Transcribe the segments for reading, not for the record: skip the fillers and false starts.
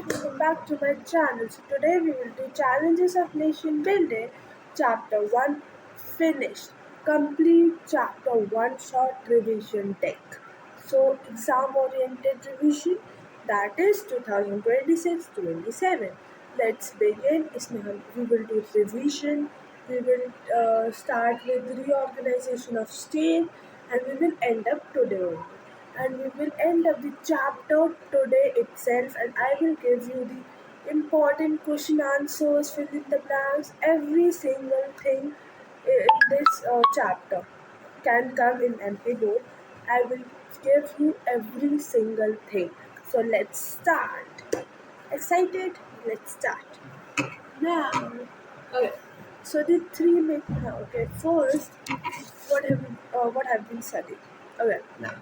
welcome back to my channel. So today we will do Challenges of Nation Building, Chapter 1 finished. Complete Chapter 1 short revision deck. So exam oriented revision, that is 2026-27. Let's begin. We will do revision. We will start with reorganization of state and we will end up today only, and we will end up the chapter today itself, and I will give you the important question answers, fill in the blanks, every single thing in this chapter can come in MP board. I will give you every single thing. So let's start. Excited? Let's start. Now, okay. So the three main. Okay, first, what have been studied? Okay, now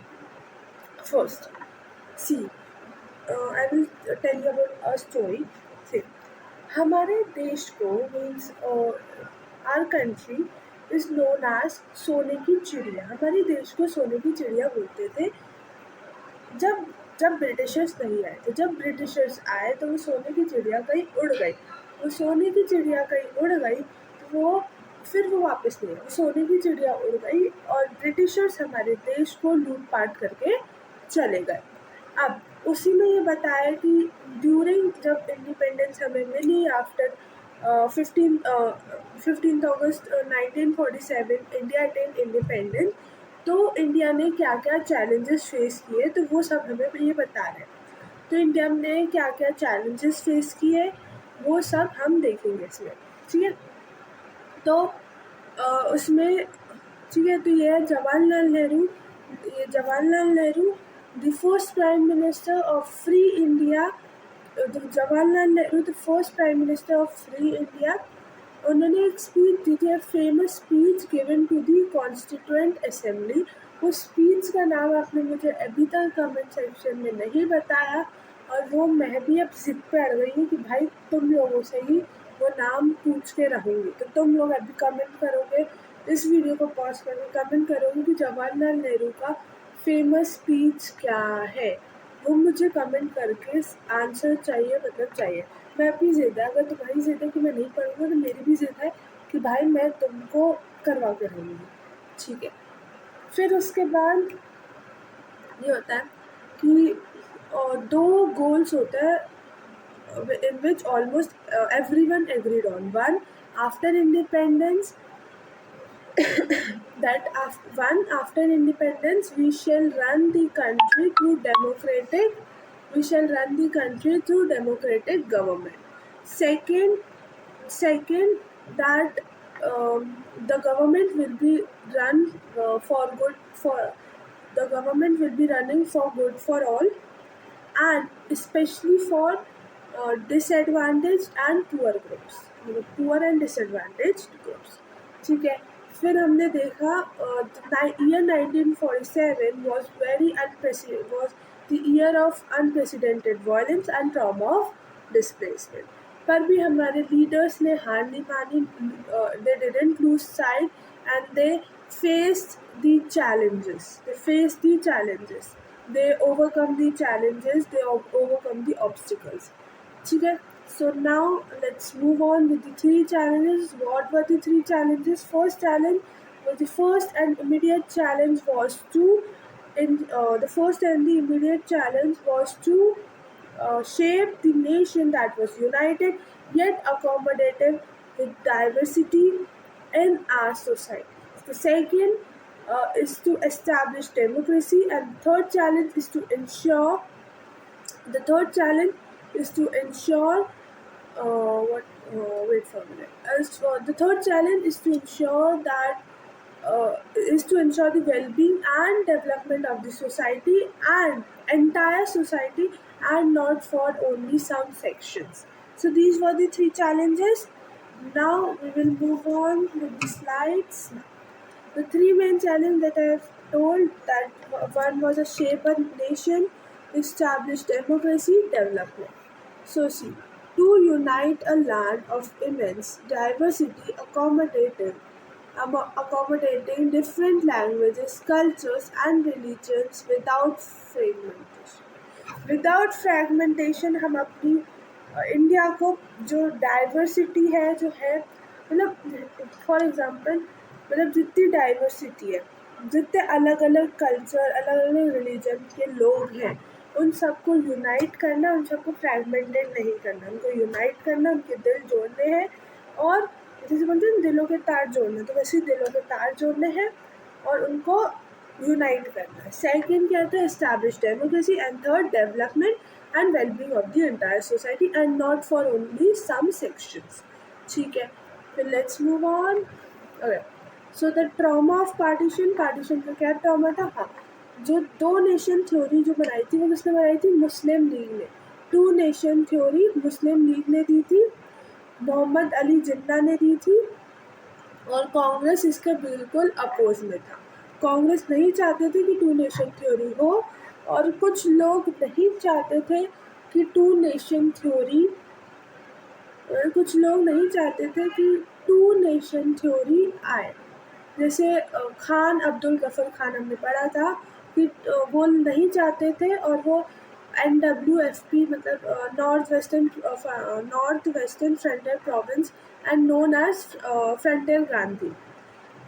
first, see, I will tell you about a story. See, हमारे देश को means our country is known as सोने की चिड़िया. हमारे देश को सोने की चिड़िया बोलते थे जब जब ब्रिटिशर्स नहीं आए थे. जब ब्रिटिशर्स आए तो वो सोने की चिड़िया कहीं उड़ गई. वो सोने की चिड़िया कहीं उड़ गई तो वो वापस नहीं आई. वो सोने की चिड़िया उड़ गई और ब्रिटिशर्स हमारे देश को लूटपाट करके चले गए. अब उसी में ये बताया कि ड्यूरिंग जब इंडिपेंडेंस हमें मिली आफ्टर 15 अगस्त 1947 इंडिया अटेन इंडिपेंडेंस, तो इंडिया ने क्या क्या चैलेंजेस फेस किए तो वो सब हमें ये बता रहे हैं. तो इंडिया ने क्या क्या चैलेंजेस फेस किए वो सब हम देखेंगे इसमें. ठीक है, तो उसमें ठीक है, तो ये है जवाहरलाल नेहरू. ये Jawaharlal Nehru the first prime minister of free India. Jawaharlal Nehru the first prime minister of free India. उन्होंने एक स्पीच दी थी, famous speech given to the constituent assembly. उस स्पीच का नाम आपने मुझे अभी तक कमेंट सेक्शन में नहीं बताया और वो मैं भी अब जिद पे अड़ गई हूँ कि भाई तुम लोगों से ही वो नाम पूछ के रहूँगी. तो तुम लोग अभी कमेंट करोगे, इस वीडियो को पॉज करके कमेंट करोगे कि जवाहरलाल नेहरू का फेमस स्पीच क्या है. वो मुझे कमेंट करके आंसर चाहिए, मतलब चाहिए. मैं अपनी जिद है, अगर तुम्हारी जिद है कि मैं नहीं पढ़ूँगा तो मेरी भी जिद है कि भाई मैं तुमको करवा के रहूँगी. ठीक है, फिर उसके बाद ये होता है कि दो गोल्स होते हैं in which almost everyone agreed on. One, after independence, after independence we shall run the country through democratic government. Second, that the government will be run the government will be running for good for all, and especially for disadvantaged and poor groups, poor and disadvantaged groups. ठीक है, फिर हमने देखा year 1947 was the year of unprecedented violence and trauma of displacement. पर भी हमारे leaders ने हार नहीं मानी. They didn't lose sight and they faced the challenges. They overcome the challenges, they overcome the obstacles. ठीक है, so now let's move on with the three challenges. What were the three challenges? First challenge was the first and immediate challenge was to shape the nation that was united yet accommodative with diversity in our society. The second is to establish democracy, and the third challenge is to ensure wait for a minute. The third challenge is to ensure the well-being and development of the society and entire society, and not for only some sections. So these were the three challenges. Now we will move on with the slides. The three main challenges that I have told, that one was a shape a nation, establish democracy, development. So see, to unite a land of immense diversity, accommodating different languages, cultures, and religions without fragmentation. Without fragmentation हम अपनी India को जो diversity है जो है मतलब for example मतलब जितनी डाइवर्सिटी है, जितने अलग अलग कल्चर अलग अलग रिलीजन के लोग हैं, उन सबको यूनाइट करना, उन सबको फ्रैगमेंटेड नहीं करना, उनको यूनाइट करना, उनके दिल जोड़ने हैं। और जैसे बोलते हैं दिलों के तार जोड़ने, तो वैसे ही दिलों के तार जोड़ने हैं और उनको यूनाइट करना है। सेकेंड क्या होता है, establish democracy, and third development and wellbeing of the entire society and not for only some sections. ठीक है, फिर let's move on. So the trauma of partition, partition का क्या ट्रॉमा था? हाँ, जो दो नेशन थ्योरी जो बनाई थी वो किसने बनाई थी? मुस्लिम लीग ने। Two nation theory Muslim League ने दी थी, मोहम्मद अली जिन्ना ने दी थी, और कांग्रेस इसके बिल्कुल अपोज में था। कांग्रेस नहीं चाहते थे कि टू नेशन थ्योरी हो, और कुछ लोग नहीं चाहते थे कि टू नेशन थ्योरी कुछ लोग नहीं चाहते थे कि टू नेशन थ्योरी आए। जैसे खान अब्दुल गफर खान हमने पढ़ा था कि वो नहीं चाहते थे, और वो NWFP मतलब north western frontier province and known as frontier Gandhi.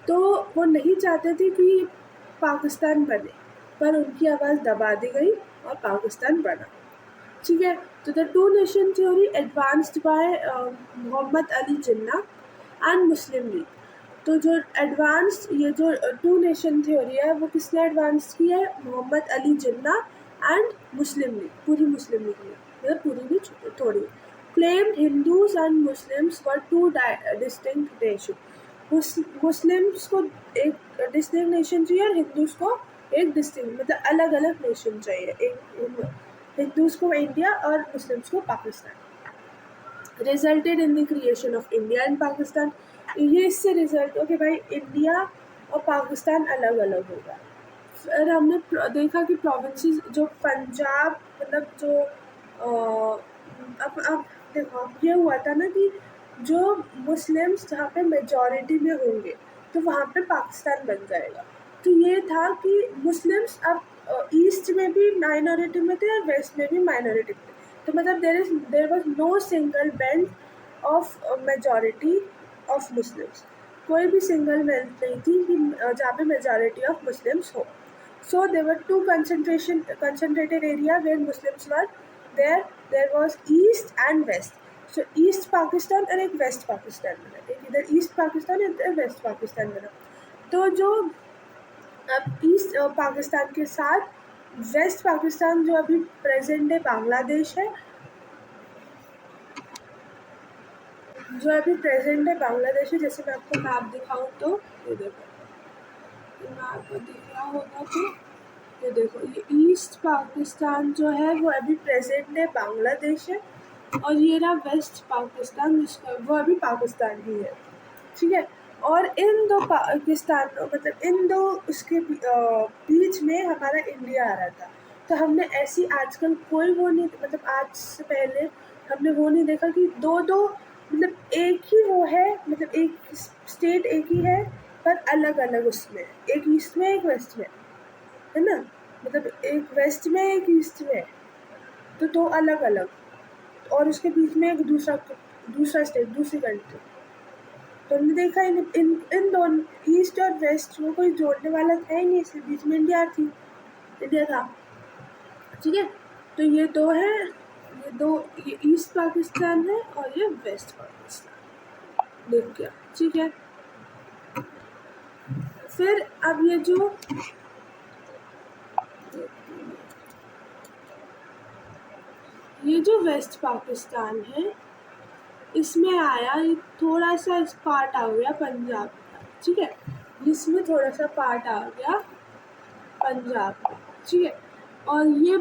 तो वो नहीं चाहते थे कि पाकिस्तान बने, पर उनकी आवाज़ दबा दी गई और पाकिस्तान बना। ठीक है, तो the two nation theory advanced by Mohammad Ali Jinnah and Muslim League. तो जो एडवांस ये जो टू नेशन थ्योरी है वो किसने एडवांस की है? Mohammad Ali Jinnah and Muslim league, पूरी मुस्लिम लीग ने, मतलब पूरी भी थोड़ी। Claimed Hindus and Muslims were two distinct nation. Muslims को एक डिस्टिंक्ट नेशन चाहिए और हिंदूज को एक डिस्टिंक्ट मतलब अलग अलग नेशन चाहिए। एक हिंदूज को इंडिया और मुस्लिम्स को Pakistan. Resulted in the creation of India and Pakistan. ये इससे रिजल्ट हो कि भाई इंडिया और पाकिस्तान अलग अलग होगा। फिर हमने देखा कि प्रोविंसेस जो पंजाब मतलब जो अब देखो अब ये हुआ था ना कि जो मुस्लिम्स जहाँ पे मेजॉरिटी में होंगे तो वहाँ पे पाकिस्तान बन जाएगा। तो ये था कि मुस्लिम्स अब ईस्ट में भी माइनॉरिटी में थे और वेस्ट में भी माइनॉरिटी में थे। तो मतलब there was no single belt of majority of Muslims. कोई भी सिंगल बेल्ट नहीं थी कि जहाँ पे मेजॉरिटी ऑफ मुस्लिम्स हो। So there were two concentrated area where Muslims were there. There was East and West. So East Pakistan और एक West पाकिस्तान बना, एक इधर East पाकिस्तान इधर West पाकिस्तान बना। तो जो अब ईस्ट पाकिस्तान के साथ वेस्ट पाकिस्तान जो अभी प्रेजेंट है बांग्लादेश है, जो अभी प्रेजेंट है बांग्लादेश है। जैसे मैं आपको मैप दिखाऊं तो ये देखो, मैं आपको दिख रहा होगा तो ये देखो, ये ईस्ट पाकिस्तान जो है वो अभी प्रेजेंट है बांग्लादेश है, और ये रहा वेस्ट पाकिस्तान जिसका वो अभी पाकिस्तान ही है। ठीक है, और इन दो पाकिस्तान मतलब इन दो उसके बीच में हमारा इंडिया आ रहा था। तो हमने ऐसी आजकल कोई वो नहीं मतलब आज से पहले हमने वो नहीं देखा कि दो दो मतलब एक ही वो है, मतलब एक स्टेट एक ही है पर अलग अलग उसमें, एक ईस्ट में एक वेस्ट में है ना, मतलब एक वेस्ट में एक ईस्ट में, तो दो अलग अलग, और उसके बीच में एक दूसरा स्टेट दूसरी कंट्री। तो हमने देखा इन दोनों ईस्ट और वेस्ट को कोई जोड़ने वाला था ही नहीं, इसके बीच में इंडिया था। ठीक है, तो ये दो है, ये ईस्ट पाकिस्तान है और ये वेस्ट पाकिस्तान देख गया। ठीक है, फिर अब ये जो वेस्ट पाकिस्तान है इसमें आया ये थोड़ा सा पार्ट आ गया पंजाब का। ठीक है, इसमें थोड़ा सा पार्ट आ गया पंजाब का। ठीक है, और ये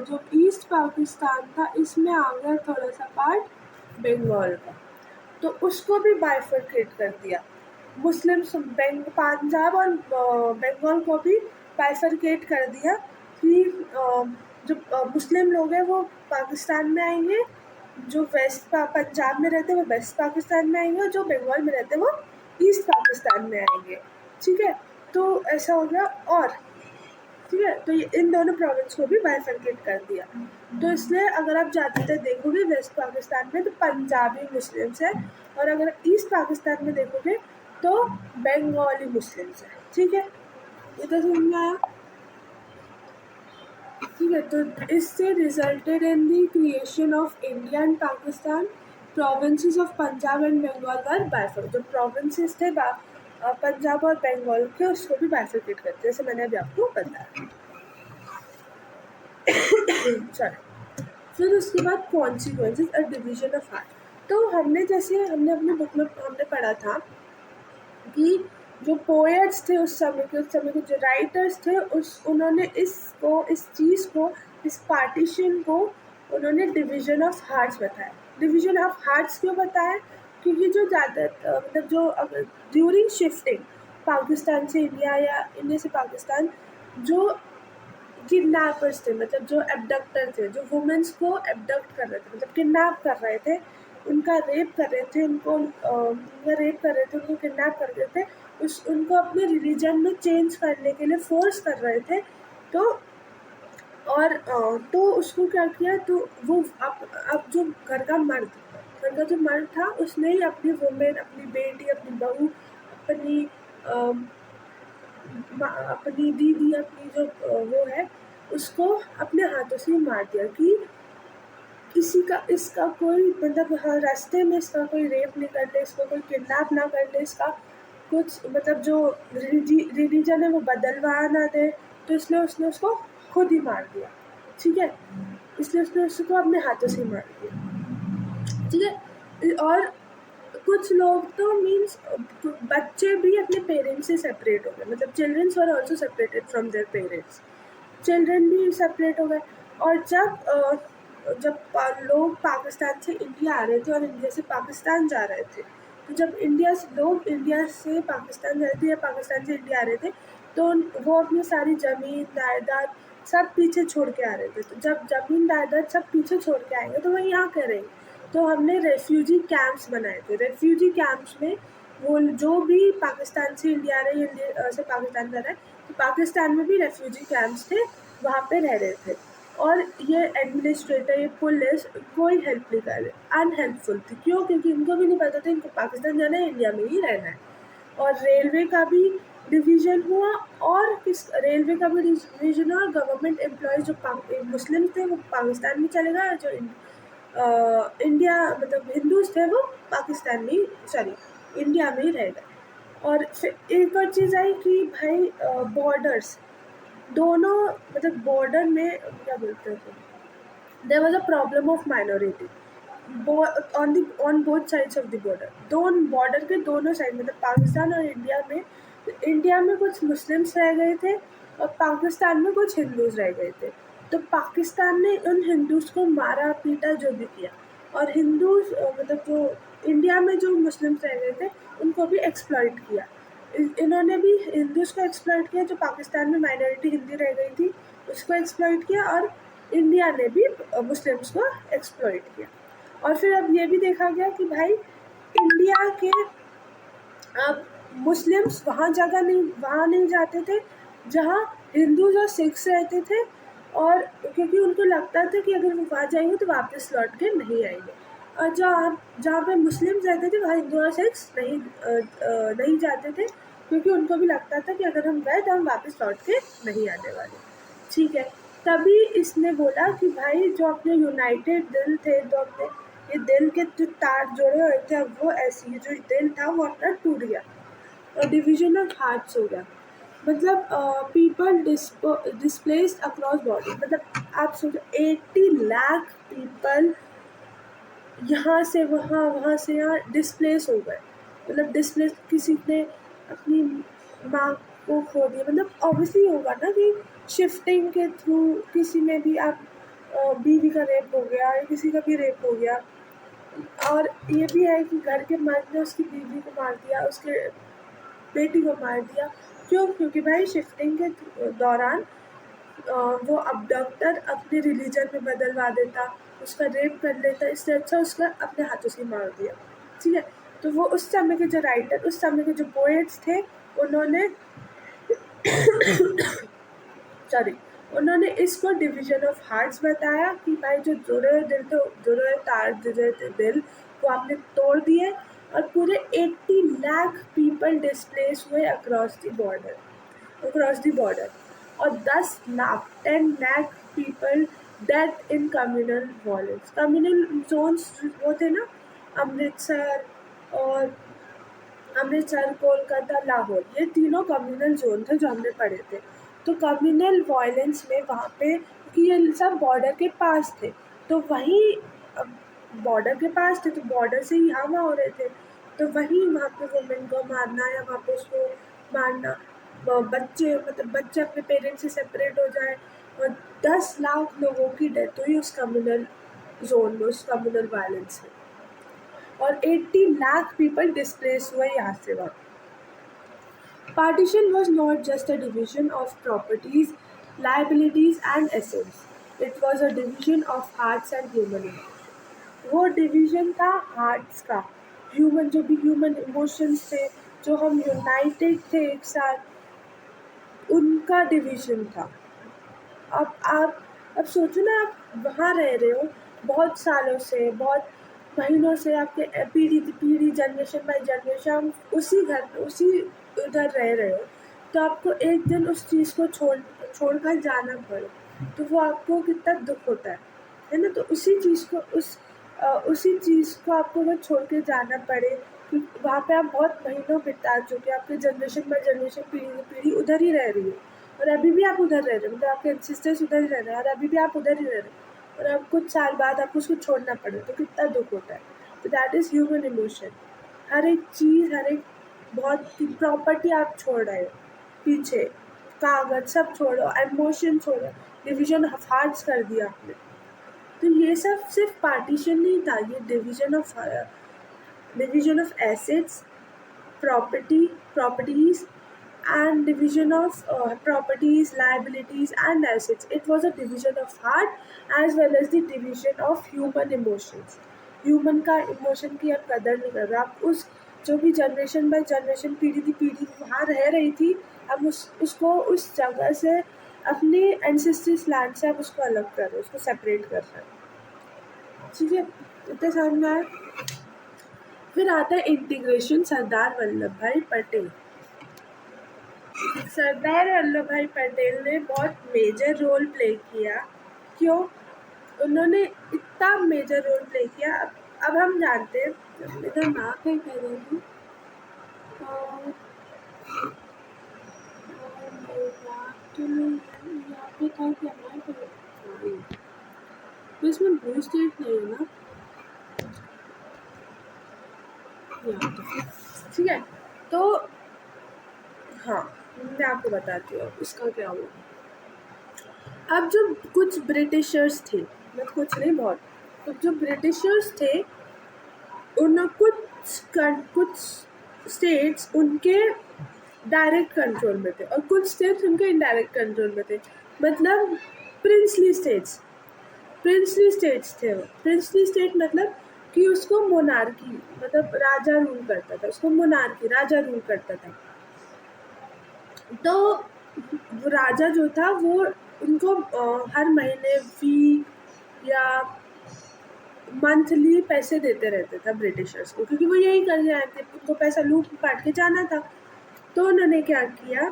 जो ईस्ट पाकिस्तान था इसमें आ गया थोड़ा सा पार्ट बंगाल का, तो उसको भी बाइफरकेट कर दिया। मुस्लिम्स पंजाब और बंगाल को भी बाइफरकेट कर दिया कि जो मुस्लिम लोग हैं वो पाकिस्तान में आएंगे, जो पंजाब में रहते हैं वो वेस्ट पाकिस्तान में आएंगे, और जो बंगाल में रहते हैं वो ईस्ट पाकिस्तान में आएंगे। ठीक है, तो ऐसा हो गया। और ठीक है। तो ये इन दोनों प्रोविंस को भी बाइफरकेट कर दिया। तो इसलिए अगर आप ज़्यादातर देखोगे वेस्ट पाकिस्तान में तो पंजाबी मुस्लिम्स है, और अगर ईस्ट पाकिस्तान में देखोगे तो बंगाली मुस्लिम्स है। ठीक है, ये तो समझ में आया। ठीक है, तो इससे resulted in the creation of India and Pakistan. Provinces of Punjab and Bengal were bifurcated, जो प्रोविंसेस थे पंजाब और बंगाल के, उसको भी बाइफरकेट करते हैं, जैसे मैंने अभी आपको बताया। चलो, फिर उसके बाद कॉन्सिक्वेंसेस और डिवीजन ऑफ आर्ट। तो हमने अपनी बुक में हमने पढ़ा था कि जो पोएट्स थे उस समय के जो राइटर्स थे उन्होंने इस चीज़ को, इस पार्टीशन को उन्होंने डिवीजन ऑफ हार्ट्स बताया। डिवीजन ऑफ हार्ट्स क्यों बताया? क्योंकि जो ज़्यादा मतलब जो ड्यूरिंग शिफ्टिंग पाकिस्तान से इंडिया या इंडिया से पाकिस्तान, जो किडनैपर्स थे, मतलब जो एबडक्टर थे, जो वुमेन्स को एबडक्ट कर रहे थे, मतलब किडनैप कर रहे थे, उनका रेप कर रहे थे, उनको किडनैप कर रहे थे, उनको अपने रिलीजन में चेंज करने के लिए फोर्स कर रहे थे। तो तो उसको क्या किया, तो वो अब जो घर का जो मर्द था उसने ही अपनी वुमेन, अपनी बेटी, अपनी बहू, अपनी अपनी दीदी, अपनी जो वो है उसको अपने हाथों से मार दिया कि किसी का इसका कोई मतलब रास्ते में इसका कोई रेप नहीं कर ले, इसको कोई किडनैप ना कर ले, इसका कुछ मतलब जो रिलीजन है वो बदलवा ना दे। तो इसलिए उसने उसको खुद ही मार दिया। ठीक है, इसलिए उसने उसको अपने हाथों से मार दिया। ठीक है, और कुछ लोग तो मीन्स बच्चे भी अपने पेरेंट्स से सेपरेट हो गए, मतलब childrens were also separated from their parents, children भी सेपरेट हो गए। और जब लोग पाकिस्तान से इंडिया आ रहे थे और इंडिया से पाकिस्तान जा रहे थे, तो जब लोग इंडिया से पाकिस्तान जा रहे थे या पाकिस्तान से इंडिया आ रहे थे, तो वो अपनी सारी ज़मीन जायदाद सब पीछे छोड़ के आ रहे थे। तो जब ज़मीन जायदाद सब पीछे छोड़ के आएंगे तो वही यहाँ करेंगे। तो हमने रेफ्यूजी कैंप्स बनाए थे। रेफ्यूजी कैंप्स में वो जो भी पाकिस्तान से इंडिया आ रहे हैं, इंडिया से पाकिस्तान जा रहे हैं, तो पाकिस्तान में भी रेफ्यूजी कैंप्स थे, वहाँ पे रह रहे थे। और ये एडमिनिस्ट्रेटर, ये पुलिस कोई हेल्प नहीं कर रहे, अनहेल्पफुल थी। क्यों? क्योंकि इनको भी नहीं पता था इनको पाकिस्तान जाना है, इंडिया में ही रहना है। और रेलवे का भी डिवीज़न हुआ, और रेलवे का भी डिवीज़न हुआ। गवर्नमेंट एम्प्लॉयज़ जो मुस्लिम थे वो पाकिस्तान में चले गए, जो इंडिया मतलब हिंदूज थे वो पाकिस्तान में, सॉरी इंडिया में ही रह गए। और फिर एक और चीज़ आई कि भाई बॉर्डर्स दोनों, मतलब बॉर्डर में क्या बोलते हैं, there was a problem of minority on both sides of the border. Border के दोनों साइड, मतलब पाकिस्तान और इंडिया में कुछ मुस्लिम्स रह गए थे और पाकिस्तान में कुछ हिंदूज रह गए थे। तो पाकिस्तान ने उन हिंदूज को मारा पीटा जो भी किया, और हिंदूज मतलब जो इंडिया में जो मुस्लिम्स रह गए थे उनको भी एक्सप्लॉइट किया। इन्होंने भी हिंदूज को एक्सप्लॉइट किया, जो पाकिस्तान में माइनॉरिटी हिंदी रह गई थी उसको एक्सप्लॉइट किया, और इंडिया ने भी मुस्लिम्स को एक्सप्लॉइट किया। और फिर अब ये भी देखा गया कि भाई इंडिया के अब मुस्लिम्स वहाँ नहीं जाते थे जहाँ हिंदूज और सिख्स रहते थे, और क्योंकि उनको लगता था कि अगर वो वहाँ जाएंगे तो वापस लौट के नहीं आएंगे। और जहाँ पे मुस्लिम्स रहते थे वहाँ हिंदू और सिख्स नहीं जाते थे, क्योंकि उनको भी लगता था कि अगर हम गए तो हम वापस लौट के नहीं आने वाले। ठीक है, तभी इसने बोला कि भाई जो अपने यूनाइटेड दिल थे, जो अपने ये दिल के जो तार जोड़े हुए थे, अब वो ऐसी जो दिल था वो अपना टूट गया और डिवीजन ऑफ हार्ट्स हो गया। मतलब पीपल डिस्प्लेस्ड अक्रॉस बॉर्डर, मतलब आप सोचो 80 लाख पीपल यहाँ से वहाँ, वहाँ से यहाँ डिस्प्लेस हो गए। मतलब डिस्प्लेस, किसी ने अपनी माँ को खो दिया, मतलब ऑब्वियसली होगा ना कि शिफ्टिंग के थ्रू किसी में भी आप बीवी का रेप हो गया या किसी का भी रेप हो गया। और ये भी है कि घर के मर्द ने उसकी बीवी को मार दिया, उसके बेटी को मार दिया। क्यों? क्योंकि भाई शिफ्टिंग के दौरान वो अबडक्टर अपने रिलीजन में बदलवा देता, उसका रेप कर लेता, इससे अच्छा उसका अपने हाथों से मार दिया। ठीक है, तो वो उस समय के जो राइटर, उस समय के जो पोएट्स थे, उन्होंने सॉरी, उन्होंने इसको डिवीजन ऑफ हार्ट्स बताया कि भाई जो जुड़े हुए दिल थे, जुड़े हुए तार, जुड़े हुए दिल को आपने तोड़ दिए और पूरे 80 लाख पीपल डिस्प्लेस हुए अक्रॉस द बॉर्डर और 10 lakh 10 lakh people death in communal violence. Communal zones वो थे ना, अमृतसर और कोलकाता, लाहौर, ये तीनों कम्युनल जोन थे जो हमने पढ़े थे। तो कम्युनल वायलेंस में वहाँ पे, क्योंकि ये सब बॉर्डर के पास थे, तो वहीं बॉर्डर के पास थे तो बॉर्डर से ही हमला हो रहे थे, तो वहीं वहाँ पे वुमेन को मारना या वहाँ पे उसको मारना, बच्चे अपने पेरेंट्स से सेपरेट हो जाए, और 10 लाख लोगों की डेथ हुई उस कम्युनल जोन में, उस कम्युनल वायलेंस में, और 80 लाख पीपल डिस्प्लेस हुए यहाँ से वहाँ। Partition was not just a division of properties, liabilities and assets. It was a division of hearts and human emotions. वो डिवीजन था हार्ट्स का, जो भी ह्यूमन इमोशंस थे, जो हम यूनाइटेड थे एक साथ, उनका डिवीजन था। अब सोचो ना, आप वहाँ रह रहे हो बहुत सालों से, बहुत महीनों से, आपके पीढ़ी जनरेशन बाई जनरेशन उसी घर पे, उसी उधर रह रहे हो, तो आपको एक दिन उस चीज़ को छोड़कर जाना पड़े, तो वो आपको कितना दुख होता है ना। तो उसी चीज़ को आपको अगर छोड़ के जाना पड़े, कि वहाँ पे आप बहुत महीनों बिता चुके, आपके जनरेशन बाई जनरेशन, पीढ़ी उधर ही रह रही है, और अभी भी आप उधर रह रहे हो, मतलब आपके एंसेस्टर्स उधर ही रह रहे हैं और अभी भी आप उधर ही रह रहे हो, और अब कुछ साल बाद आपको उसको छोड़ना पड़े, तो कितना दुख होता है। तो दैट इज़ ह्यूमन इमोशन। हर एक चीज़, हर एक बहुत प्रॉपर्टी आप छोड़ रहे हो पीछे, कागज सब छोड़ो, इमोशन छोड़ो, डिवीजन ऑफ हार्ट्स कर दिया आपने। तो ये सब सिर्फ पार्टीशन नहीं था, ये division of assets, properties and division of properties, liabilities and assets. It was a division of heart as well as the division of human emotions. Human का इमोशन की आप कदर नहीं कर रहे, आप उस जो भी जनरेशन बाय जनरेशन, पीढ़ी वहाँ रह रही थी, अब उसको उस जगह से, अपने एंसेस्टर्स लैंड से आप उसको अलग कर रहे हो, उसको सेपरेट कर रहे हो। ठीक है, इतने समझ में आया। फिर आता है इंटीग्रेशन, सरदार वल्लभ भाई पटेल। सरदार वल्लभ भाई पटेल ने बहुत मेजर रोल प्ले किया। क्यों? उन्होंने इतना मेजर रोल प्ले किया। अब हम जानते हैं, इधर मैप है कह रही हूँ, यहाँ पे था क्या मैप, तो इसमें ब्लू स्टेट नहीं है ना, ठीक है। तो हाँ, मैं आपको बताती हूँ इसका क्या हुआ। अब जो कुछ ब्रिटिशर्स थे, मतलब कुछ नहीं बहुत, तो जो ब्रिटिशर्स थे, उन कुछ स्टेट्स उनके डायरेक्ट कंट्रोल में थे और कुछ स्टेट्स उनके इनडायरेक्ट कंट्रोल में थे। मतलब प्रिंसली स्टेट्स थे वो। प्रिंसली स्टेट मतलब कि उसको मोनार्की, मतलब राजा रूल करता था, उसको मोनार्की, राजा रूल करता था। तो वो राजा जो था वो उनको हर महीने वीक या मंथली पैसे देते रहते था ब्रिटिशर्स को, क्योंकि वो यही करने आए थे, उनको पैसा लूट पाट के जाना था। तो उन्होंने क्या किया,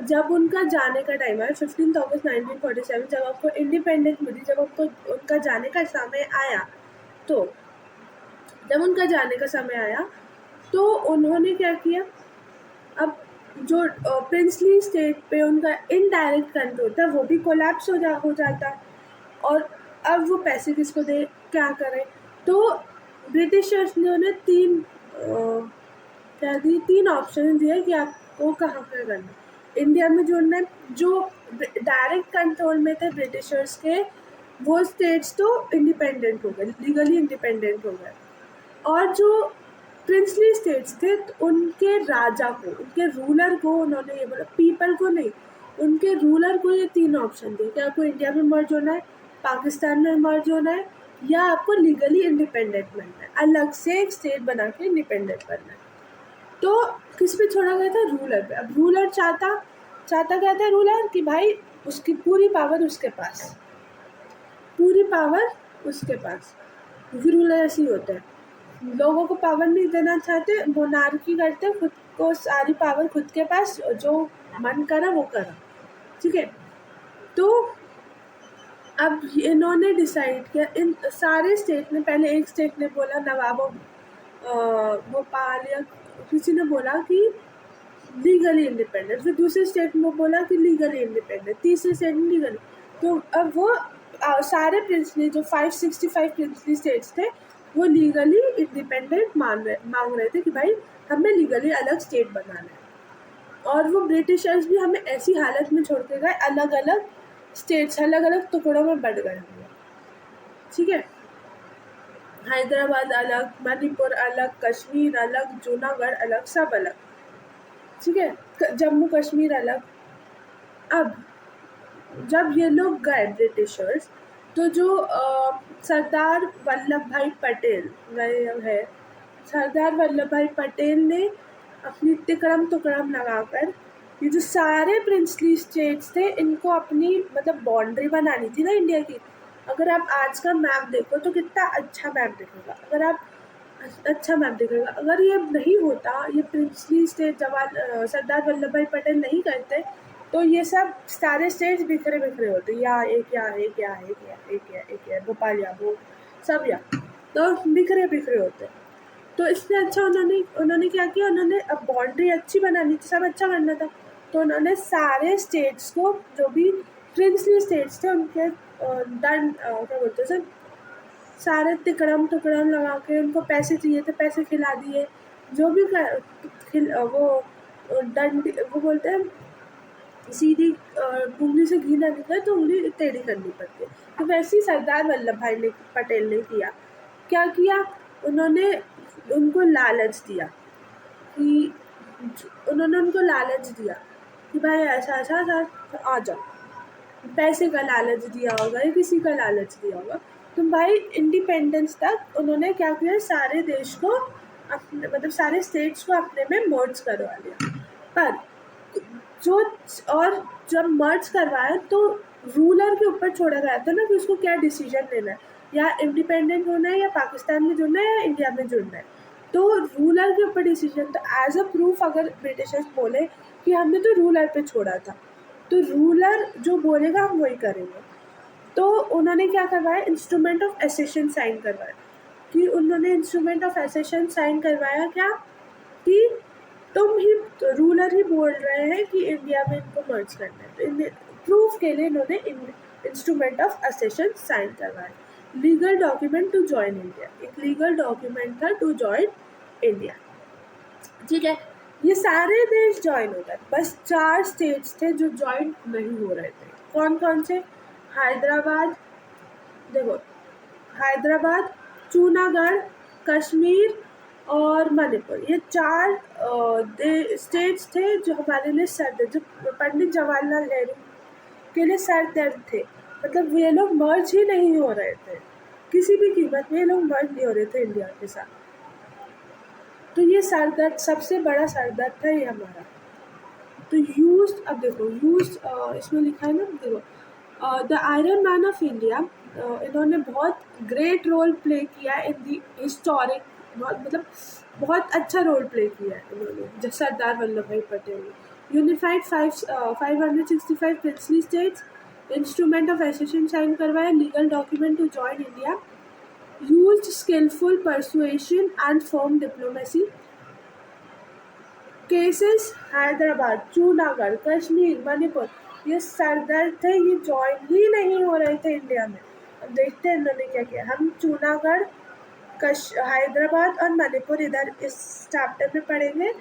जब उनका जाने का टाइम आया 15 अगस्त 1947, जब आपको इंडिपेंडेंस मिली, जब आपको उनका जाने का समय आया, तो जब उनका जाने का समय आया तो उन्होंने क्या किया, अब जो प्रिंसली स्टेट पे उनका इनडायरेक्ट कंट्रोल था वो भी कोलैप्स हो जाता, और अब वो पैसे किसको दे, क्या करें। तो ब्रिटिशर्स ने उन्हें तीन ऑप्शन दिए कि आपको कहाँ पे करना, इंडिया में जुड़ना है। जो डायरेक्ट कंट्रोल में थे ब्रिटिशर्स के, वो स्टेट्स तो इंडिपेंडेंट हो गए, लीगली इंडिपेंडेंट हो गए, और जो प्रिंसली स्टेट्स थे तो उनके राजा को, उनके रूलर को उन्होंने ये बोला, पीपल को नहीं, उनके रूलर को ये तीन ऑप्शन दिए कि आपको इंडिया में मर्ज होना है, पाकिस्तान में मर्ज होना है, या आपको लीगली इंडिपेंडेंट बनना है, अलग से एक स्टेट बना के इंडिपेंडेंट बनना है। तो किस पे छोड़ा गया था, रूलर पे। अब रूलर चाहता चाहता क्या था रूलर कि भाई उसकी पूरी पावर उसके पास, पूरी पावर उसके पास, क्योंकि रूलर ऐसे ही होते हैं, लोगों को पावर नहीं देना चाहते, मोनार्की करते, खुद को सारी पावर खुद के पास, जो मन करा वो करा, ठीक है। तो अब इन्होंने डिसाइड किया, इन सारे स्टेट ने, पहले एक स्टेट ने बोला नवाबों भोपाल या किसी ने बोला कि लीगली इंडिपेंडेंट, फिर दूसरे स्टेट में बोला कि लीगली इंडिपेंडेंट, तीसरे स्टेट में लीगली। तो अब वो सारे प्रिंसली जो 565 प्रिंसली स्टेट्स थे वो लीगली इंडिपेंडेंट मांग रहे थे कि भाई हमें लीगली अलग स्टेट बनाना है। और वो ब्रिटिशर्स भी हमें ऐसी हालत में छोड़ के गए, अलग अलग स्टेट्स अलग अलग टुकड़ों में बढ़ गए हम लोग, ठीक है। हैदराबाद अलग, मणिपुर अलग, कश्मीर अलग, जूनागढ़ अलग, सब अलग, ठीक है, जम्मू कश्मीर अलग। अब जब ये लोग गए ब्रिटिशर्स, तो जो सरदार वल्लभ भाई पटेल गए है, सरदार वल्लभ भाई पटेल ने अपनी तिकड़म तुकड़म लगाकर ये जो सारे प्रिंसली स्टेट्स थे इनको अपनी मतलब बाउंड्री बनानी थी ना इंडिया की। अगर आप आज का मैप देखो तो कितना अच्छा मैप दिखेगा, अगर आप अच्छा मैप दिखेगा। अगर ये नहीं होता, ये प्रिंसली स्टेट सरदार वल्लभ भाई पटेल नहीं करते, तो ये सब सारे स्टेट्स बिखरे बिखरे होते, या एक या एक या एक या एक या एक या भोपाल या वो सब या, तो बिखरे बिखरे होते। तो इससे अच्छा उन्होंने क्या किया, उन्होंने अब बाउंड्री अच्छी बनानी थी, सब अच्छा करना था, तो उन्होंने सारे स्टेट्स को, जो भी प्रिंसली स्टेट्स थे उनके क्या बोलते हैं सर, सारे तिकड़म टुकड़म लगा के, उनको पैसे चाहिए थे पैसे खिला दिए, जो भी वो डंडी वो बोलते हैं सीधी उंगली से घी ना निकले तो उंगली टेढ़ी करनी पड़ती है, तो वैसे ही सरदार वल्लभ भाई पटेल ने किया। क्या किया, उन्होंने उनको लालच दिया कि उन्होंने उनको लालच दिया कि भाई ऐसा ऐसा ऐसा आ जाओ, पैसे का लालच दिया होगा या किसी का लालच दिया होगा। तो भाई इंडिपेंडेंस तक उन्होंने क्या किया, सारे देश को अपने मतलब सारे स्टेट्स को अपने में मर्ज करवा लिया। पर जो और जब मर्ज करवाया तो रूलर के ऊपर छोड़ा गया था ना कि उसको क्या डिसीजन लेना है, या इंडिपेंडेंट होना है, या पाकिस्तान में जुड़ना है, या इंडिया में जुड़ना है। तो रूलर के ऊपर डिसीजन, तो एज अ प्रूफ अगर ब्रिटिशर्स बोले कि हमने तो रूलर पे छोड़ा था, तो रूलर जो बोलेगा हम वही करेंगे। तो उन्होंने क्या करवाया, इंस्ट्रूमेंट ऑफ एसेशन साइन करवाया, कि उन्होंने इंस्ट्रूमेंट ऑफ एसेशन साइन करवाया क्या, कि तुम ही रूलर ही बोल रहे हैं कि इंडिया में इनको मर्ज करना है, तो प्रूफ के लिए इन्होंने इंस्ट्रूमेंट ऑफ एसेशन साइन करवाया। Legal document to join India, एक लीगल डॉक्यूमेंट था टू जॉइन इंडिया, ठीक है। ये सारे देश ज्वाइन हो गए, बस 4 स्टेट्स थे जो ज्वाइन नहीं हो रहे थे। कौन कौन से, हैदराबाद, देखो हैदराबाद, जूनागढ़, कश्मीर और मणिपुर, ये 4 स्टेट्स थे जो हमारे लिए सरदर्द, जो पंडित जवाहरलाल नेहरू के लिए सरदर्द थे। मतलब ये लोग मर्ज ही नहीं हो रहे थे, किसी भी कीमत में ये लोग मर्ज नहीं हो रहे थे इंडिया के साथ। तो ये सरदर्द, सबसे बड़ा सरदर्द था ये हमारा। तो यूज, अब देखो यूज इसमें लिखा है ना, देखो the iron man of India, इन्होंने बहुत ग्रेट रोल प्ले किया इन दी हिस्टोरिक, मतलब बहुत अच्छा रोल प्ले किया है इन्होंने, सरदार वल्लभ भाई पटेल ने। Unified 565 princely states, instrument of accession sign करवाया, legal document to join India, used skillful persuasion and firm diplomacy, cases Hyderabad, Junagadh, Kashmir, Manipur, ये सरदर्द थे, ये ज्वाइन ही नहीं हो रहे थे इंडिया में। अब देखते हैं इन्होंने क्या किया। हम जूनागढ़, हैदराबाद और मणिपुर इधर इस चैप्टर में पढ़ेंगे,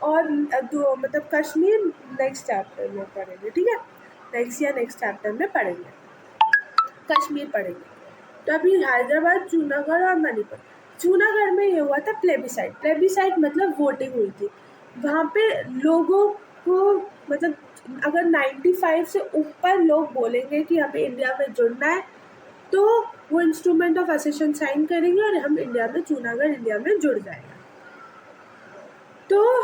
और मतलब कश्मीर नेक्स्ट चैप्टर में पढ़ेंगे, ठीक है, नेक्स्ट चैप्टर में पढ़ेंगे, कश्मीर पढ़ेंगे। तो अभी हैदराबाद, जूनागढ़ और मणिपुर। जूनागढ़ में ये हुआ था प्लेबिसाइट मतलब वोटिंग हुई थी। वहाँ पे लोगों को मतलब अगर 95 से ऊपर लोग बोलेंगे कि हमें इंडिया में जुड़ना है, तो वो इंस्ट्रूमेंट ऑफ एसेशन साइन करेंगे और हम इंडिया में, जूनागढ़ इंडिया में जुड़ जाएगा। तो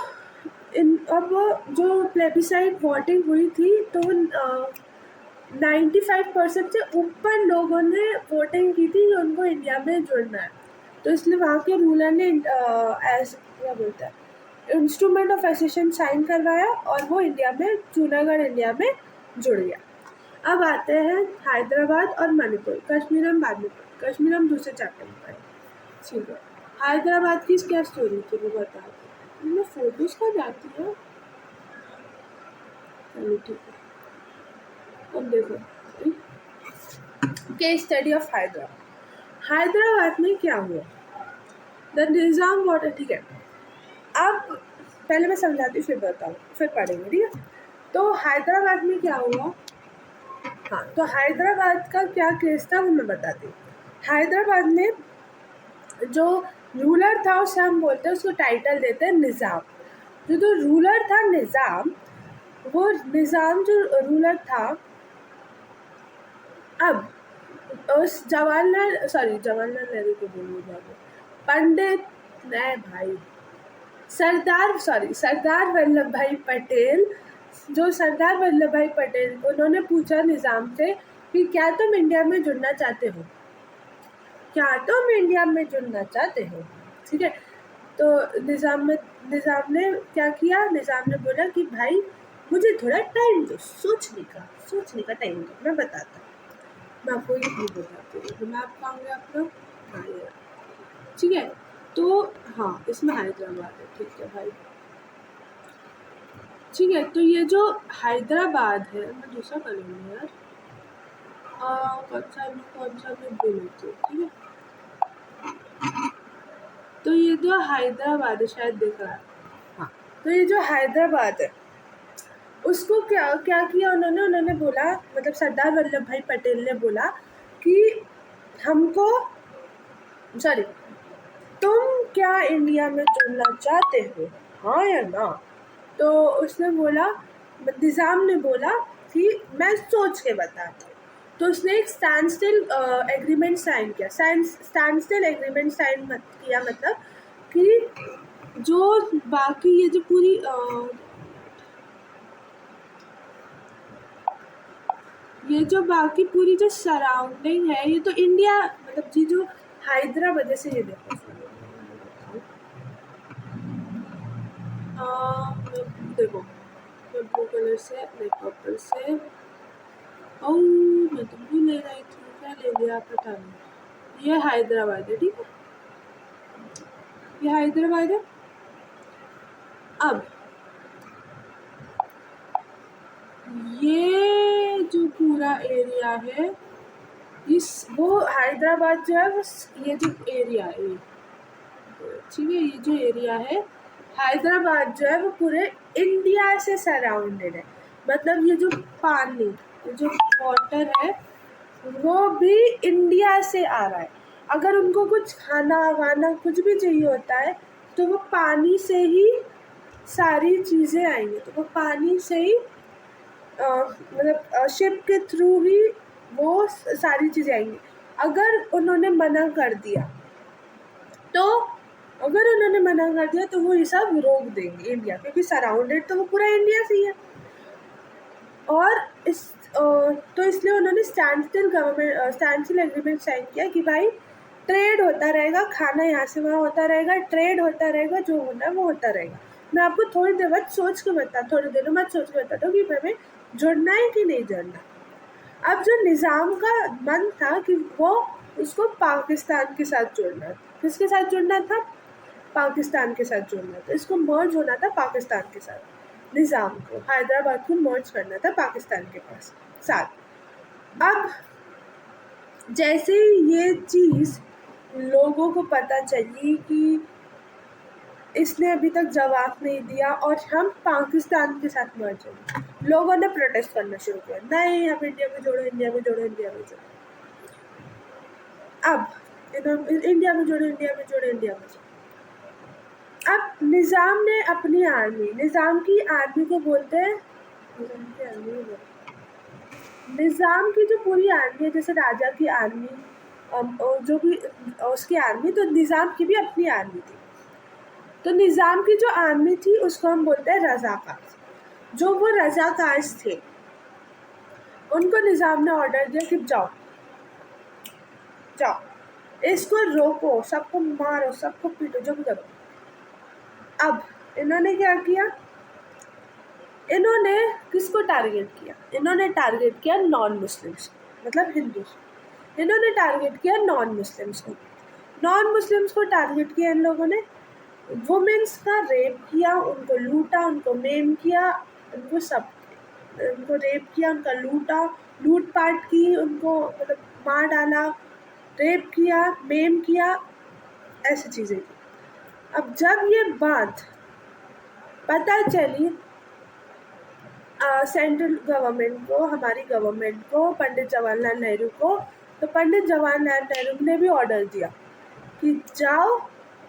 अब जो प्लेबिसाइड वोटिंग हुई थी तो 95% से ऊपर लोगों ने वोटिंग की थी कि उनको इंडिया में जुड़ना है। तो इसलिए वहाँ के रूलर ने क्या बोलते हैं, इंस्ट्रूमेंट ऑफ एसेशन साइन करवाया और वो इंडिया में, जूनागढ़ इंडिया में जुड़ गया। अब आते हैं हैदराबाद और मणिपुर। कश्मीर हम बाद में पढ़ें, कश्मीर हम दूसरे चैप्टर में पढ़ें। ठीक है, हैदराबाद की क्या स्टोरी थी वो बता दो। मैं फोटोज कहाँ जाती है, चलो ठीक है। अब देखो केस स्टडी ऑफ हैदराबाद में क्या हुआ। द निज़ाम वाटर, ठीक है। अब पहले मैं समझाती हूँ फिर बताऊँ, फिर पढ़ेंगे, ठीक है। तो हैदराबाद में क्या हुआ, हाँ, तो हैदराबाद का क्या केस था वो मैं बताती हूँ। हैदराबाद में जो रूलर था उसे हम बोलते हैं, उसको टाइटल देते हैं निज़ाम। जो रूलर था निज़ाम, वो निज़ाम जो रूलर था, अब उस जवाहरलाल नेहरू को बोलूँगा, पंडित नहीं भाई, सरदार वल्लभ भाई पटेल, जो सरदार वल्लभ भाई पटेल, उन्होंने पूछा निज़ाम से कि क्या तुम इंडिया में जुड़ना चाहते हो, ठीक है। तो निज़ाम ने क्या किया, निज़ाम ने बोला कि भाई मुझे थोड़ा टाइम दो, सोचने का टाइम दो, मैं बताता हूँ। मैं आपको ये भी बताती हूँ, दिमाग पाऊँगा अपना, हाँ ये, ठीक है। तो हाँ, इसमें हैदराबाद है, ठीक है भाई, ठीक है। तो ये जो हैदराबाद है, मैं दूसरा करूँगी यार, कौन सा मैं बोलती हूँ, ठीक है। तो ये जो हैदराबाद है, शायद दिख रहा है, हाँ। तो ये जो हैदराबाद है, उसको क्या किया उन्होंने बोला, मतलब सरदार वल्लभ भाई पटेल ने बोला कि हमको, तुम क्या इंडिया में जुड़ना चाहते हो, हाँ या ना। तो उसने बोला, निज़ाम ने बोला कि मैं सोच के बताता हूँ। तो उसने एक स्टैंड स्टिल एग्रीमेंट साइन किया। स्टैंड स्टिल एग्रीमेंट साइन किया, मतलब कि जो बाकी ये जो पूरी बाकी पूरी जो सराउंडिंग है, ये तो इंडिया, मतलब जी जो हैदराबाद, जैसे ये देखो, देखो मैं ब्लू कलर से, नहीं पर्पल से, मैं तो भूल ले रही थी, क्या ले लिया पता नहीं। ये हैदराबाद है, ठीक है, ये हैदराबाद है। अब ये जो पूरा एरिया है, वो हैदराबाद जो है, ये जो एरिया है, ठीक है, ये जो एरिया है हैदराबाद जो है, वो पूरे इंडिया से सराउंडेड है। मतलब ये जो पानी, ये जो वाटर है, वो भी इंडिया से आ रहा है। अगर उनको कुछ खाना वाना कुछ भी चाहिए होता है, तो वो पानी से ही सारी चीज़ें आएंगी। तो वो पानी से ही मतलब शिप के थ्रू ही वो सारी चीज़ें आएंगी। अगर उन्होंने मना कर दिया तो वो ये सब रोक देंगे इंडिया, क्योंकि सराउंडेड तो वो पूरा इंडिया से ही है। और तो इसलिए उन्होंने स्टैंड स्टिल एग्रीमेंट साइन किया कि भाई ट्रेड होता रहेगा, खाना यहाँ से वहाँ होता रहेगा, ट्रेड होता रहेगा, जो होना है वो होता रहेगा। मैं आपको थोड़ी देर बाद सोच के बताता हूँ कि हमें जुड़ना है कि नहीं जुड़ना। अब जो निज़ाम का मन था कि वो उसको पाकिस्तान के साथ जुड़ना, किसके साथ जुड़ना था, पाकिस्तान के साथ जुड़ना था, इसको मर्ज होना था पाकिस्तान के साथ। निज़ाम को हैदराबाद को मर्ज करना था पाकिस्तान के साथ। अब जैसे ये चीज़ लोगों को पता चली कि इसने अभी तक जवाब नहीं दिया और हम पाकिस्तान के साथ मर्ज होंगे, लोगों ने प्रोटेस्ट करना शुरू किया, नहीं हम इंडिया में जोड़ो, इंडिया में जोड़ो, इंडिया में जोड़ो। अब इंडिया में जोड़ो, इंडिया में जोड़ो, इंडिया में जोड़ो। अब निज़ाम ने अपनी आर्मी, निज़ाम की आर्मी को बोलते हैं, निज़ाम की जो पूरी आर्मी है, जैसे राजा की आर्मी, जो भी उसकी आर्मी, तो निज़ाम की भी अपनी आर्मी थी। तो निज़ाम की जो आर्मी थी उसको हम बोलते हैं रज़ाकार। जो वो रज़ाकार्स थे उनको निज़ाम ने ऑर्डर दिया कि जाओ जाओ, इसको रोको, सबको मारो, सबको पीटो, जो भी करो। अब इन्होंने क्या किया, इन्होंने किसको टारगेट किया, इन्होंने टारगेट किया नॉन मुस्लिम्स, मतलब हिंदू। इन्होंने टारगेट किया नॉन मुस्लिम्स को। नॉन मुस्लिम्स को टारगेट किया इन लोगों ने, वुमेन्स का रेप किया, उनको लूटा, उनको मेम किया, उनको सब, उनको रेप किया, उनका लूटा, लूटपाट की, उनको मतलब मार डाला, रेप किया, मेम किया, ऐसी चीज़ें की। अब जब ये बात पता चली सेंट्रल गवर्नमेंट को, हमारी गवर्नमेंट को, पंडित जवाहरलाल नेहरू को, तो पंडित जवाहरलाल नेहरू ने भी ऑर्डर दिया कि जाओ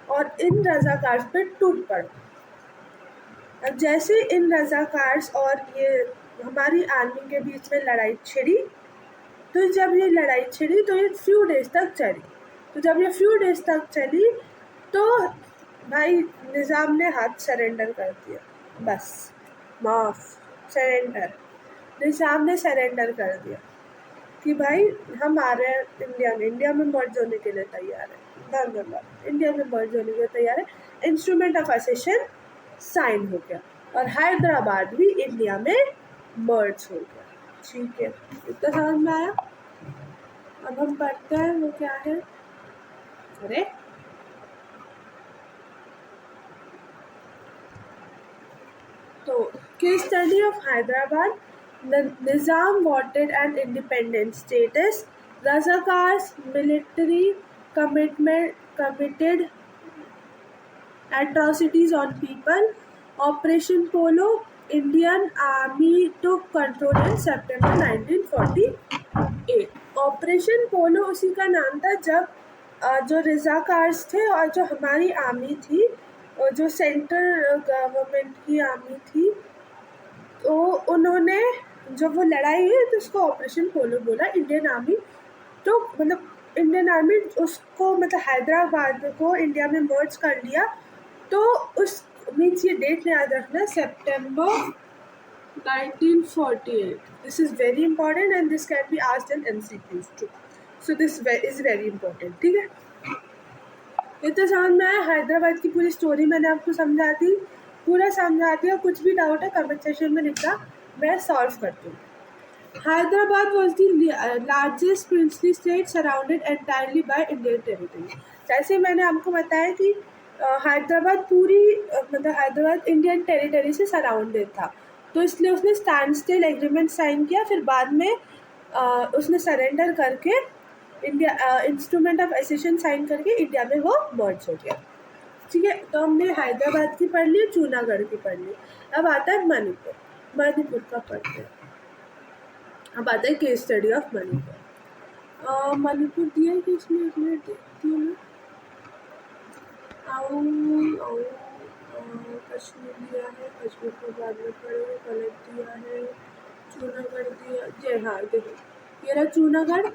और इन रज़ाकार्स पे टूट पड़ो। अब जैसे इन रज़ाकार्स और ये हमारी आर्मी के बीच में लड़ाई छिड़ी, तो जब ये लड़ाई छिड़ी तो ये फ्यू डेज तक चली। तो जब ये फ्यू डेज तक चली तो भाई निज़ाम ने हाथ सरेंडर कर दिया, बस माफ, सरेंडर, निज़ाम ने सरेंडर कर दिया कि भाई हम आ रहे हैं इंडिया में मर्ज होने के लिए तैयार है, धन्यवाद, इंडिया में मर्ज होने के लिए तैयार है। इंस्ट्रूमेंट ऑफ एसेशन साइन हो गया और हैदराबाद भी इंडिया में मर्ज हो गया। ठीक है, इतना समझ में आया। अब हम पढ़ते हैं वो क्या है। अरे तो case study of Hyderabad, Nizam wanted an independent status, Razakars military committed atrocities on people, Operation Polo, Indian Army took control in September 1948। Operation पोलो उसी का नाम था जब जो रज़ाकार्स थे और जो हमारी आर्मी थी और जो सेंट्रल गवर्नमेंट की आर्मी थी, तो उन्होंने जब वो लड़ाई हुई तो उसको ऑपरेशन पोलो बोला। इंडियन आर्मी तो मतलब इंडियन आर्मी उसको मतलब हैदराबाद को इंडिया में मर्ज कर लिया। तो उस मीन्स ये डेट याद रखना, सितंबर 1948। This is very important and this can be asked in MCQs too. So this is very important। ठीक है, ये तो समझ में आया। हैदराबाद की पूरी स्टोरी मैंने आपको समझा दी, पूरा समझा दिया। कुछ भी डाउट है कमेंट सेक्शन में लिखना, मैं सॉल्व करती हूँ। Hyderabad was the largest princely state surrounded entirely by Indian territory। जैसे मैंने आपको बताया कि हैदराबाद पूरी मतलब हैदराबाद इंडियन टेरिटरी से सराउंडेड था, तो इसलिए उसने स्टैंड स्टिल एग्रीमेंट साइन किया। फिर बाद में उसने सरेंडर करके India instrument of accession sign करके इंडिया में वो मर्ज हो गया। ठीक है, तो हमने हैदराबाद की पढ़ ली, जूनागढ़ की पढ़ ली। अब आता है मणिपुर, मणिपुर का पढ़ते हैं। अब आता है case study of Manipur. Manipur दिया है कि इसमें एक मिनट देखती हूँ मैं। कश्मीर दिया है, कश्मीर को बाद में पढ़ेंगे। गलत दिया है, जूनागढ़ दिया, जय हाँ देखो ये रहा जूनागढ़,